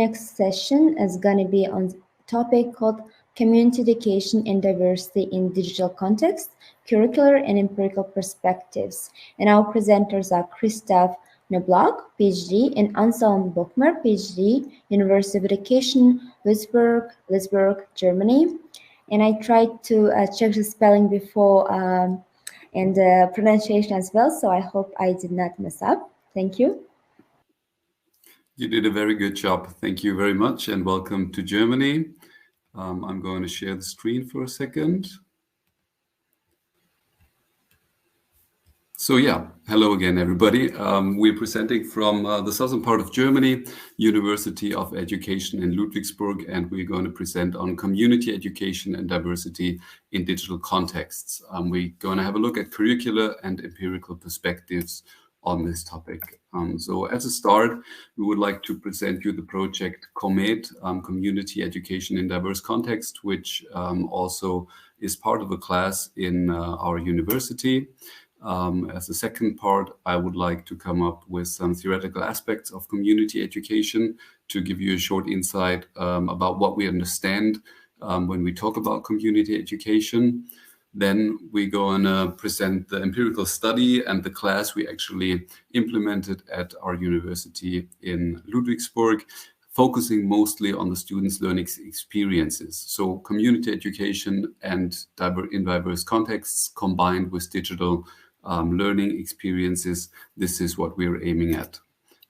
next session is going to be on a topic called Community Education and Diversity in Digital Context, Curricular and Empirical Perspectives. And our presenters are Christoph Noblock, PhD, and Anselm Bockmer, PhD, University of Education, Duisburg, Germany. And I tried to check the spelling before and the pronunciation as well, so I hope I did not mess up. Thank you. You did a very good job. Thank you very much, and welcome to Germany. I'm going to share the screen for a second. So yeah, hello again, everybody. We're presenting from the southern part of Germany, University of Education in Ludwigsburg, and we're going to present on community education and diversity in digital contexts. We're going to have a look at curricular and empirical perspectives on this topic. So as a start, we would like to present you the project COMET, Community Education in Diverse Context, which also is part of a class in our university. As a second part, I would like to come up with some theoretical aspects of community education to give you a short insight about what we understand when we talk about community education. Then we're going to present the empirical study and the class we actually implemented at our university in Ludwigsburg, focusing mostly on the students' learning experiences. So community education and in diverse contexts combined with digital learning experiences, this is what we're aiming at.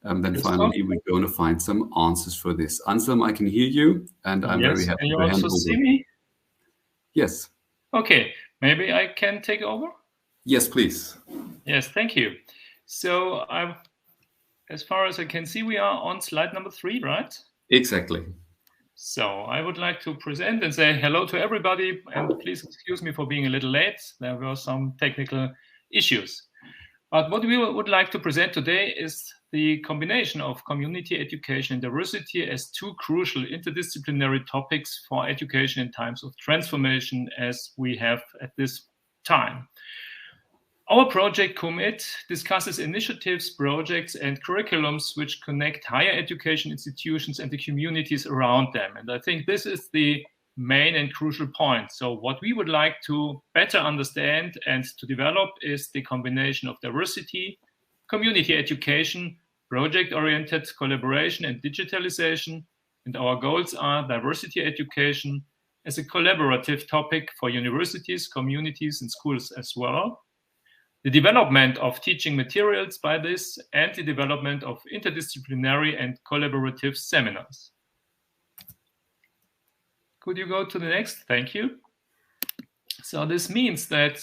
Then finally, we're going to find some answers for this. Anselm, I can hear you, and I'm very happy to hand over. See me? Yes. Okay, maybe I can take over? Yes, please. Yes, thank you. So as far as I can see, we are on slide number 3, right? Exactly. So I would like to present and say hello to everybody, and please excuse me for being a little late. There were some technical issues. But what we would like to present today is the combination of community education and diversity as two crucial interdisciplinary topics for education in times of transformation as we have at this time. Our project COMET discusses initiatives, projects, and curriculums which connect higher education institutions and the communities around them. And I think this is the main and crucial point. So what we would like to better understand and to develop is the combination of diversity, community education, project-oriented collaboration and digitalization. And our goals are diversity education as a collaborative topic for universities, communities, and schools as well. The development of teaching materials by this and the development of interdisciplinary and collaborative seminars. Could you go to the next? Thank you. So this means that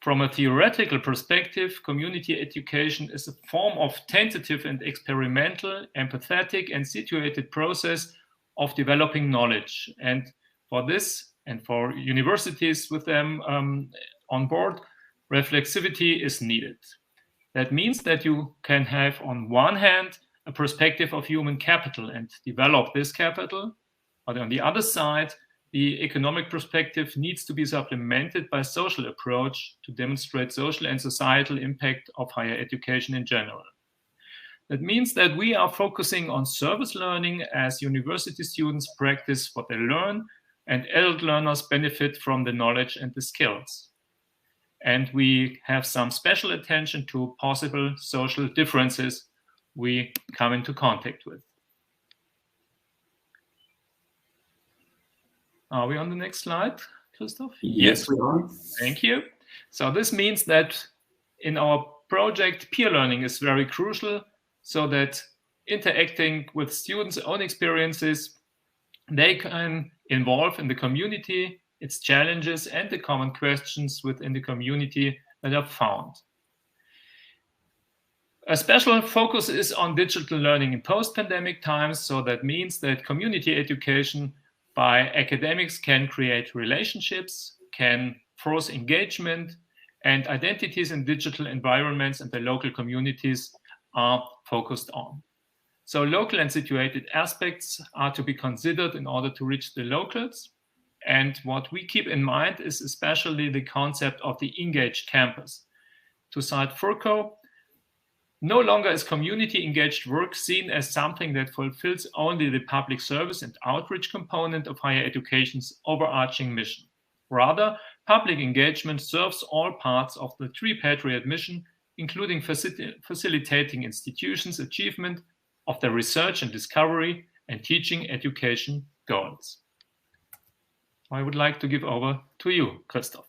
from a theoretical perspective, community education is a form of tentative and experimental, empathetic and situated process of developing knowledge. And for this, and for universities with them on board, reflexivity is needed. That means that you can have, on one hand, a perspective of human capital and develop this capital. But on the other side, the economic perspective needs to be supplemented by social approach to demonstrate social and societal impact of higher education in general. That means that we are focusing on service learning as university students practice what they learn and adult learners benefit from the knowledge and the skills. And we have some special attention to possible social differences we come into contact with. Are we on the next slide, Christoph? Yes, we are. Thank you. So this means that in our project, peer learning is very crucial, so that interacting with students' own experiences, they can involve in the community, its challenges, and the common questions within the community that are found. A special focus is on digital learning in post-pandemic times, so that means that community education by academics can create relationships, can force engagement, and identities in digital environments and the local communities are focused on. So local and situated aspects are to be considered in order to reach the locals. And what we keep in mind is especially the concept of the engaged campus. To cite Foucault, No longer is community engaged work seen as something that fulfills only the public service and outreach component of higher education's overarching mission. Rather, public engagement serves all parts of the tripartite mission, including facilitating institutions' achievement of their research and discovery and teaching education goals. I would like to give over to you, Christoph.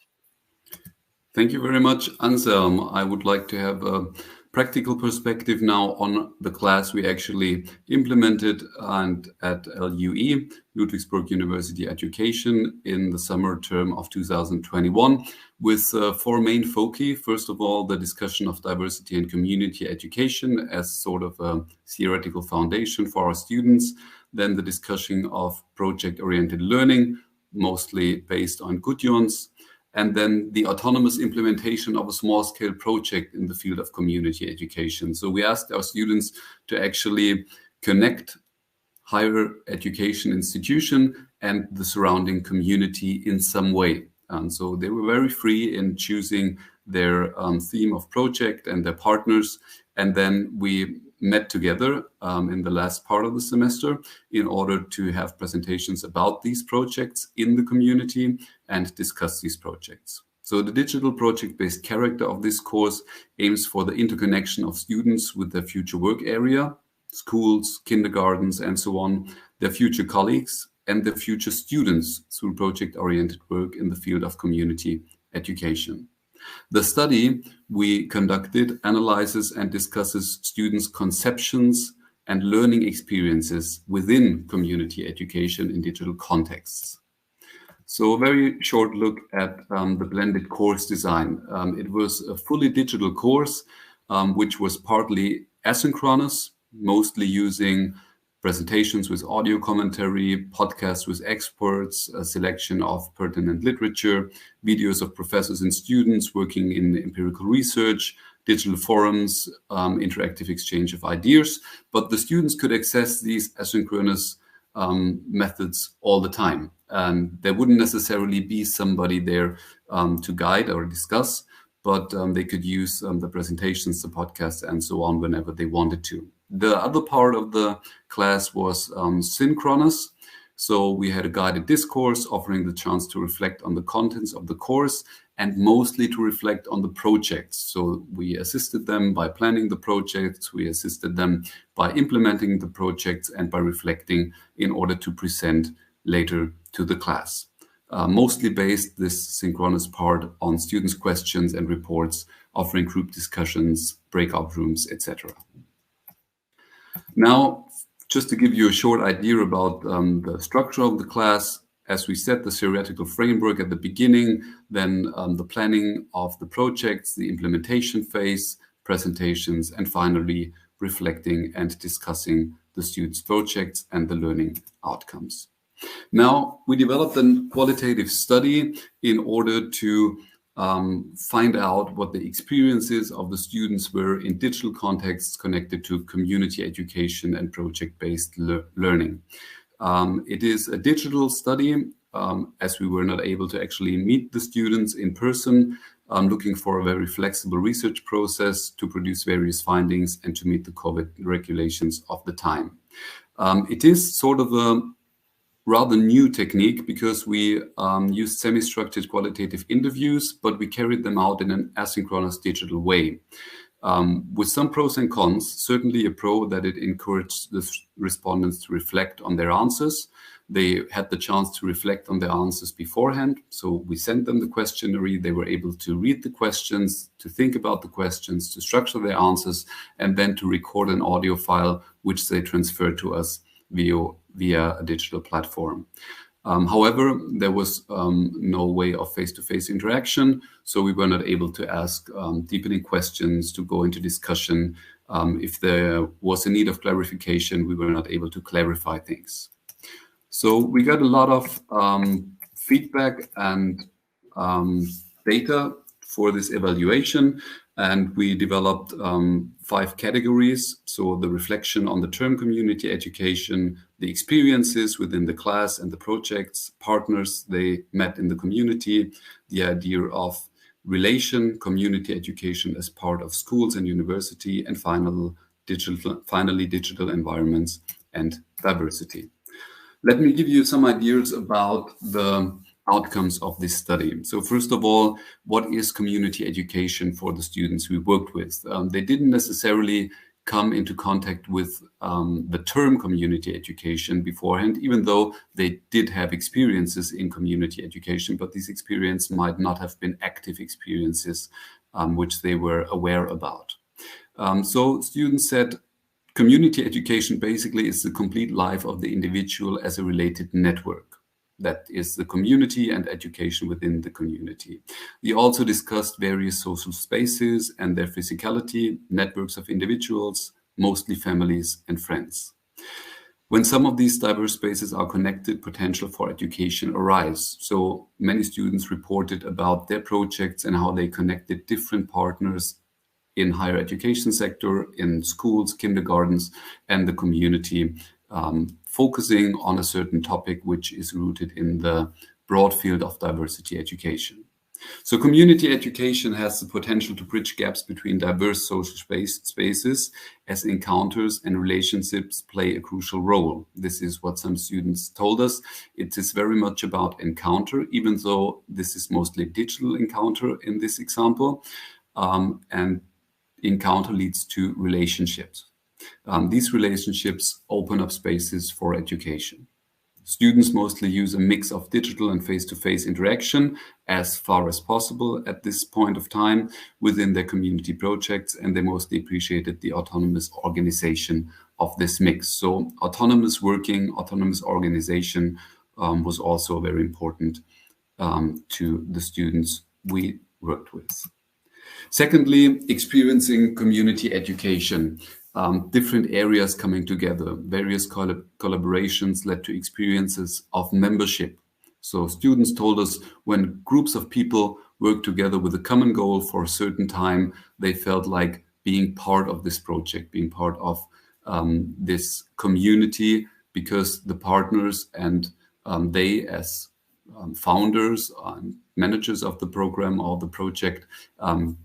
Thank you very much, Anselm. I would like to have a practical perspective now on the class we actually implemented and at LUE, Ludwigsburg University Education, in the summer term of 2021, with four main foci. First of all, the discussion of diversity and community education as sort of a theoretical foundation for our students. Then the discussion of project-oriented learning, mostly based on Gudjons, and then the autonomous implementation of a small-scale project in the field of community education. So we asked our students to actually connect higher education institution and the surrounding community in some way. And so they were very free in choosing their theme of project and their partners. And then we met together in the last part of the semester in order to have presentations about these projects in the community and discuss these projects. So the digital project-based character of this course aims for the interconnection of students with their future work area, schools, kindergartens, and so on, their future colleagues, and their future students through project-oriented work in the field of community education. The study we conducted analyzes and discusses students' conceptions and learning experiences within community education in digital contexts. So a very short look at the blended course design. It was a fully digital course, which was partly asynchronous, mostly using presentations with audio commentary, podcasts with experts, a selection of pertinent literature, videos of professors and students working in empirical research, digital forums, interactive exchange of ideas. But the students could access these asynchronous methods all the time. And there wouldn't necessarily be somebody there to guide or discuss, but they could use the presentations, the podcasts, and so on whenever they wanted to. The other part of the class was synchronous. So we had a guided discourse offering the chance to reflect on the contents of the course and mostly to reflect on the projects. So we assisted them by planning the projects, we assisted them by implementing the projects and by reflecting in order to present later to the class. Mostly based, this synchronous part, on students' questions and reports, offering group discussions, breakout rooms, etc. Now, just to give you a short idea about the structure of the class, as we set the theoretical framework at the beginning, then the planning of the projects, the implementation phase, presentations, and finally reflecting and discussing the students' projects and the learning outcomes. Now, we developed a qualitative study in order to find out what the experiences of the students were in digital contexts connected to community education and project-based learning. It is a digital study, as we were not able to actually meet the students in person, looking for a very flexible research process to produce various findings and to meet the COVID regulations of the time. It is sort of a rather new technique because we used semi-structured qualitative interviews, but we carried them out in an asynchronous digital way. With some pros and cons, certainly a pro that it encouraged the respondents to reflect on their answers. They had the chance to reflect on their answers beforehand. So we sent them the questionnaire. They were able to read the questions, to think about the questions, to structure their answers, and then to record an audio file, which they transferred to us via a digital platform. However, there was no way of face-to-face interaction, so we were not able to ask deepening questions, to go into discussion. If there was a need of clarification, we were not able to clarify things. So we got a lot of feedback and data for this evaluation, and we developed 5 categories. So the reflection on the term community education, the experiences within the class and the projects, partners they met in the community, the idea of relation, community education as part of schools and university, and finally, digital environments and diversity. Let me give you some ideas about the outcomes of this study. So first of all, what is community education for the students we worked with? They didn't necessarily come into contact with the term community education beforehand, even though they did have experiences in community education, but these experiences might not have been active experiences which they were aware about. So students said, community education basically is the complete life of the individual as a related network. That is the community and education within the community. We also discussed various social spaces and their physicality, networks of individuals, mostly families and friends. When some of these diverse spaces are connected, potential for education arise. So many students reported about their projects and how they connected different partners in higher education sector, in schools, kindergartens, and the community, focusing on a certain topic which is rooted in the broad field of diversity education. So community education has the potential to bridge gaps between diverse social spaces, as encounters and relationships play a crucial role. This is what some students told us. It is very much about encounter, even though this is mostly digital encounter in this example. And encounter leads to relationships. These relationships open up spaces for education. Students mostly use a mix of digital and face-to-face interaction as far as possible at this point of time within their community projects, and they mostly appreciated the autonomous organization of this mix. So autonomous working, autonomous organization was also very important to the students we worked with. Secondly, experiencing community education, different areas coming together, various collaborations led to experiences of membership. So students told us when groups of people work together with a common goal for a certain time, they felt like being part of this project, being part of this community, because the partners and they as founders and managers of the program or the project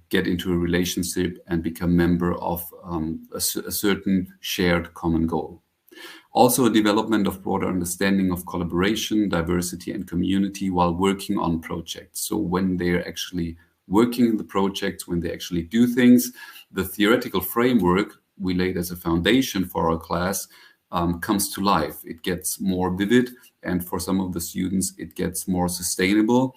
get into a relationship and become member of a certain shared common goal. Also, a development of broader understanding of collaboration, diversity, and community while working on projects. So when they're actually working in the projects, when they actually do things, the theoretical framework we laid as a foundation for our class comes to life. It gets more vivid, and for some of the students, it gets more sustainable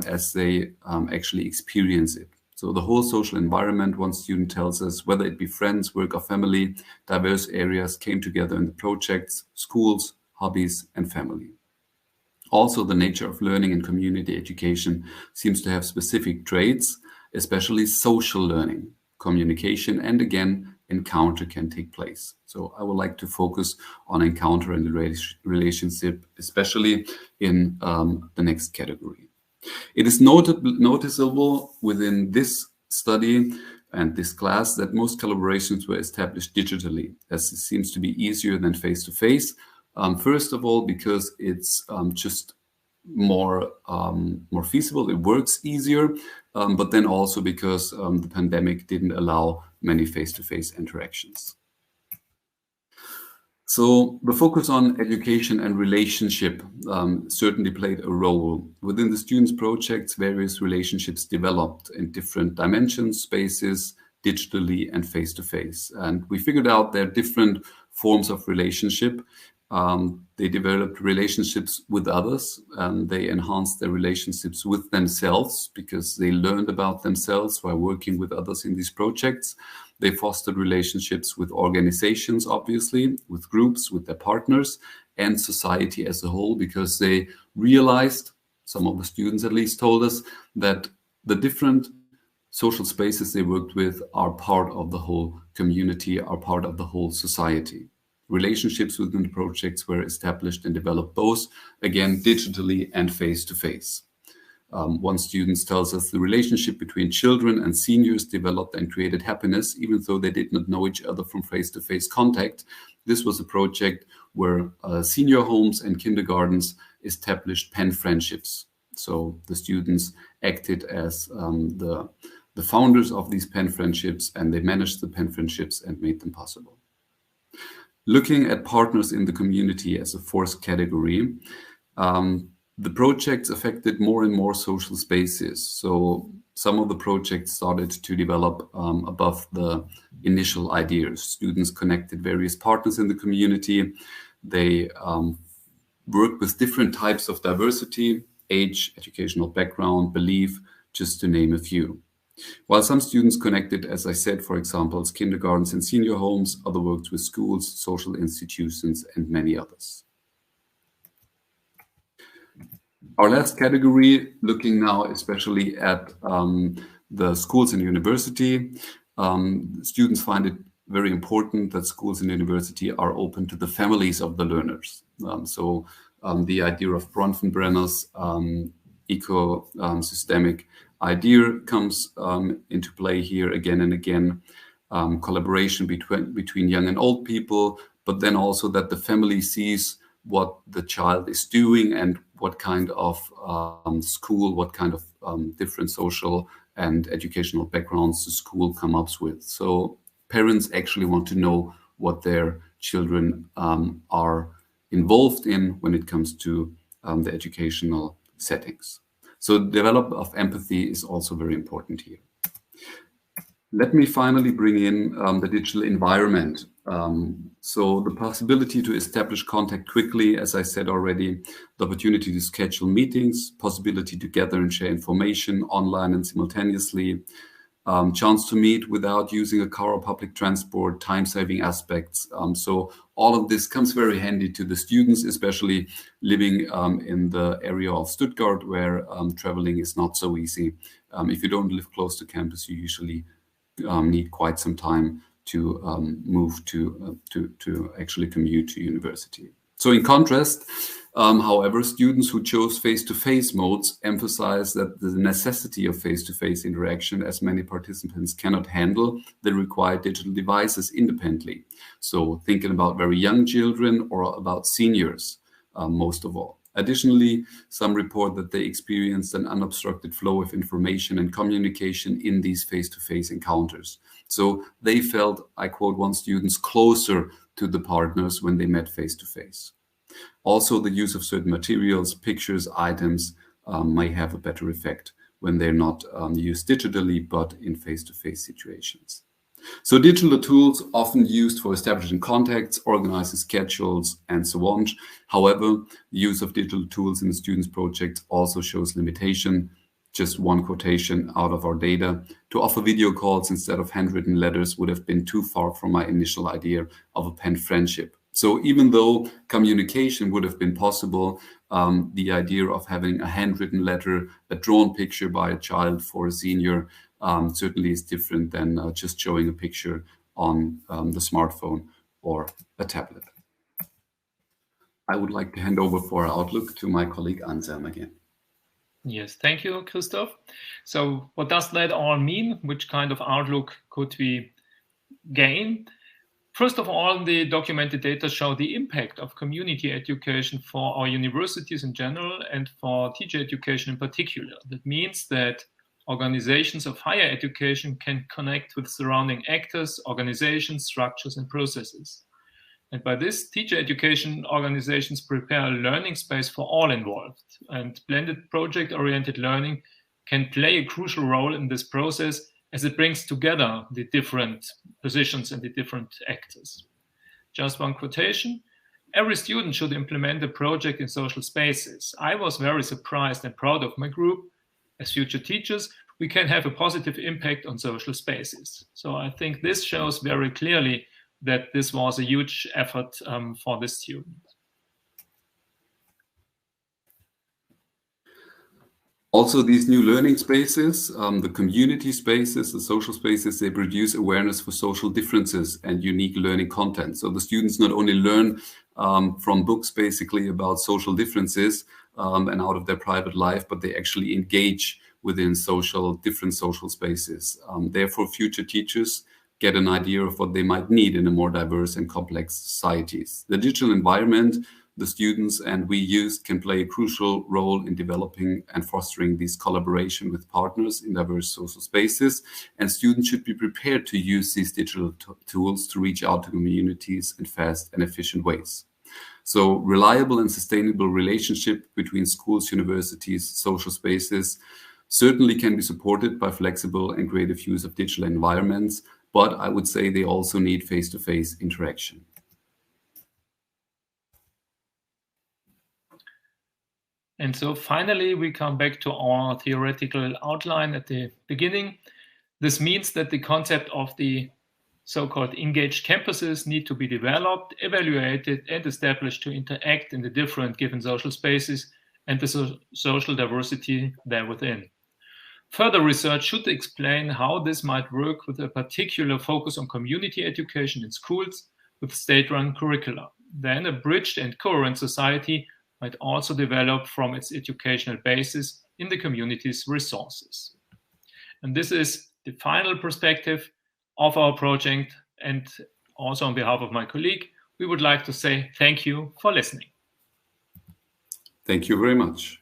as they actually experience it. So the whole social environment, one student tells us, whether it be friends, work, or family, diverse areas came together in the projects, schools, hobbies, and family. Also, the nature of learning and community education seems to have specific traits, especially social learning, communication, and again, encounter can take place. So I would like to focus on encounter and the relationship, especially in the next category. It is noticeable within this study and this class that most collaborations were established digitally, as it seems to be easier than face-to-face. First of all, because it's just more feasible, it works easier, but then also because the pandemic didn't allow many face-to-face interactions. So the focus on education and relationship certainly played a role. Within the students' projects, various relationships developed in different dimensions, spaces, digitally and face-to-face. And we figured out there are different forms of relationship. They developed relationships with others, and they enhanced their relationships with themselves because they learned about themselves while working with others in these projects. They fostered relationships with organizations, obviously, with groups, with their partners, and society as a whole, because they realized, some of the students at least told us, that the different social spaces they worked with are part of the whole community, are part of the whole society. Relationships within the projects were established and developed both, again, digitally and face-to-face. One student tells us the relationship between children and seniors developed and created happiness, even though they did not know each other from face-to-face contact. This was a project where senior homes and kindergartens established pen friendships. So the students acted as the founders of these pen friendships, and they managed the pen friendships and made them possible. Looking at partners in the community as a fourth category, the projects affected more and more social spaces. So some of the projects started to develop above the initial ideas. Students connected various partners in the community. They worked with different types of diversity, age, educational background, belief, just to name a few. While some students connected, as I said, for example, kindergartens and senior homes, other worked with schools, social institutions, and many others. Our last category, looking now especially at the schools and university, students find it very important that schools and university are open to the families of the learners. So the idea of Bronfenbrenner's ecosystemic idea comes into play here again and again. Collaboration between young and old people, but then also that the family sees what the child is doing and what kind of school, what kind of different social and educational backgrounds the school comes up with. So parents actually want to know what their children are involved in when it comes to the educational settings. So development of empathy is also very important here. Let me finally bring in the digital environment. So the possibility to establish contact quickly, as I said already, the opportunity to schedule meetings, possibility to gather and share information online and simultaneously, chance to meet without using a car or public transport, time-saving aspects. So all of this comes very handy to the students, especially living in the area of Stuttgart, where traveling is not so easy. If you don't live close to campus, you usually need quite some time to move to actually commute to university. So in contrast, however, students who chose face-to-face modes emphasize that the necessity of face-to-face interaction, as many participants cannot handle, they require digital devices independently. So thinking about very young children or about seniors, most of all. Additionally, some report that they experienced an unobstructed flow of information and communication in these face-to-face encounters. So they felt, I quote one student, closer to the partners when they met face-to-face. Also, the use of certain materials, pictures, items may have a better effect when they're not used digitally, but in face-to-face situations. So digital tools often used for establishing contacts, organizing schedules, and so on. However, the use of digital tools in the students' projects also shows limitation. Just one quotation out of our data: to offer video calls instead of handwritten letters would have been too far from my initial idea of a pen friendship. So even though communication would have been possible, the idea of having a handwritten letter, a drawn picture by a child for a senior, certainly is different than just showing a picture on the smartphone or a tablet. I would like to hand over for our outlook to my colleague Anselm again. Yes, thank you, Christoph. So what does that all mean? Which kind of outlook could we gain? First of all, the documented data show the impact of community education for our universities in general and for teacher education in particular. That means that organizations of higher education can connect with surrounding actors, organizations, structures, and processes. And by this, teacher education organizations prepare a learning space for all involved. And blended project-oriented learning can play a crucial role in this process, as it brings together the different positions and the different actors. Just one quotation: every student should implement a project in social spaces. I was very surprised and proud of my group. As future teachers, we can have a positive impact on social spaces. So I think this shows very clearly that this was a huge effort for the student. Also, these new learning spaces, the community spaces, the social spaces, they produce awareness for social differences and unique learning content. So the students not only learn from books basically about social differences and out of their private life, but they actually engage within different social spaces. Therefore, future teachers get an idea of what they might need in a more diverse and complex societies. The digital environment the students and we youth can play a crucial role in developing and fostering this collaboration with partners in diverse social spaces. And students should be prepared to use these digital tools to reach out to communities in fast and efficient ways. So reliable and sustainable relationship between schools, universities, social spaces certainly can be supported by flexible and creative use of digital environments, but I would say they also need face-to-face interaction. And so finally, we come back to our theoretical outline at the beginning. This means that the concept of the so-called engaged campuses need to be developed, evaluated, and established to interact in the different given social spaces and the social diversity there within. Further research should explain how this might work with a particular focus on community education in schools with state-run curricula. Then a bridged and coherent society might also develop from its educational basis in the community's resources. And this is the final perspective of our project. And also on behalf of my colleague, we would like to say thank you for listening. Thank you very much.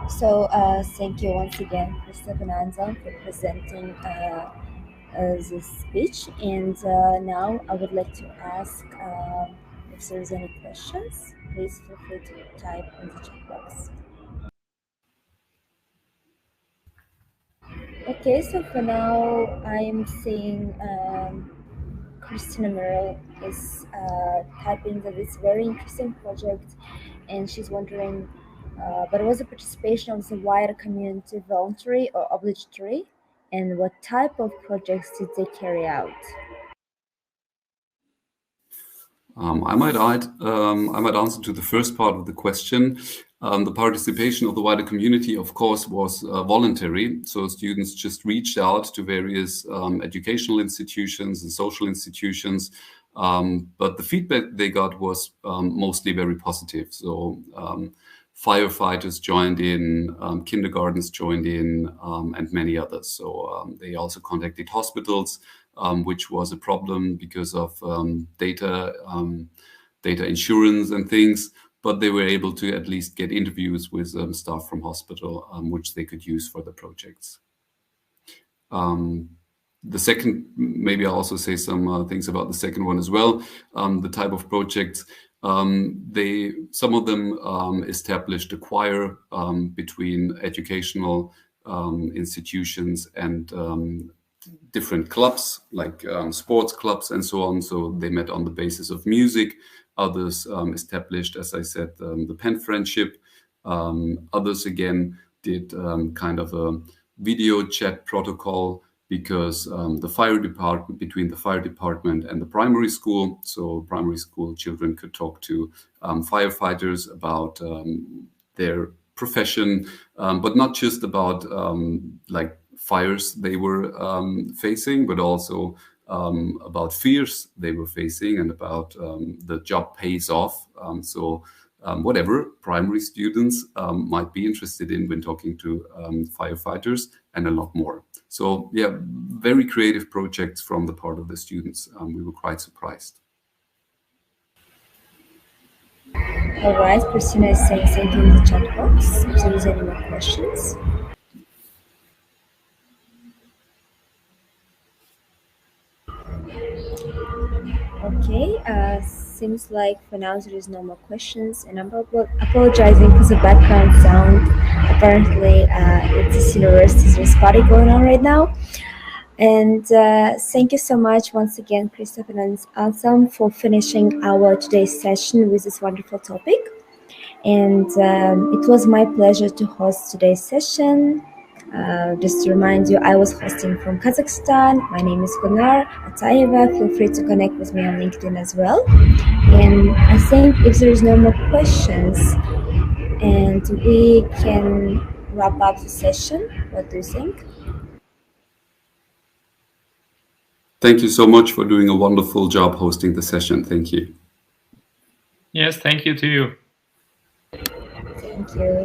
So thank you once again, Christoph and Anselm, for presenting this speech. And now I would like to ask if there's any questions, please feel free to type in the chat box. Okay, so for now, I'm seeing Christina Merrill is typing that it's a very interesting project, and she's wondering, but was the participation of the wider community voluntary or obligatory, and what type of projects did they carry out? I might answer to the first part of the question. The participation of the wider community, of course, was voluntary. So students just reached out to various educational institutions and social institutions. But the feedback they got was mostly very positive. So firefighters joined in, kindergartens joined in, and many others. So they also contacted hospitals, which was a problem because of data insurance and things, but they were able to at least get interviews with staff from hospital, which they could use for the projects. The second, maybe I'll also say some things about the second one as well. The type of projects, some of them established a choir between educational institutions and different clubs, like sports clubs and so on. So they met on the basis of music. Others established, as I said, the pen friendship. Others, again, did kind of a video chat protocol because the fire department, between the fire department and the primary school. So primary school children could talk to firefighters about their profession, but not just about like fires they were facing, but also about fears they were facing and about the job pays off. So whatever primary students might be interested in when talking to firefighters, and a lot more. So yeah, very creative projects from the part of the students. We were quite surprised. All right, Christina is saying thank you in the chat box. If there is any more questions. Okay, seems like for now there is no more questions, and I'm apologizing for the background sound. Apparently, it's the university's there's party going on right now. And thank you so much once again, Christoph and Anselm, for finishing our today's session with this wonderful topic. And it was my pleasure to host today's session. Just to remind you, I was hosting from Kazakhstan. My name is Gunar Atayeva. Feel free to connect with me on LinkedIn as well. And I think if there is no more questions, and we can wrap up the session. What do you think? Thank you so much for doing a wonderful job hosting the session. Thank you. Yes, thank you to you. Thank you.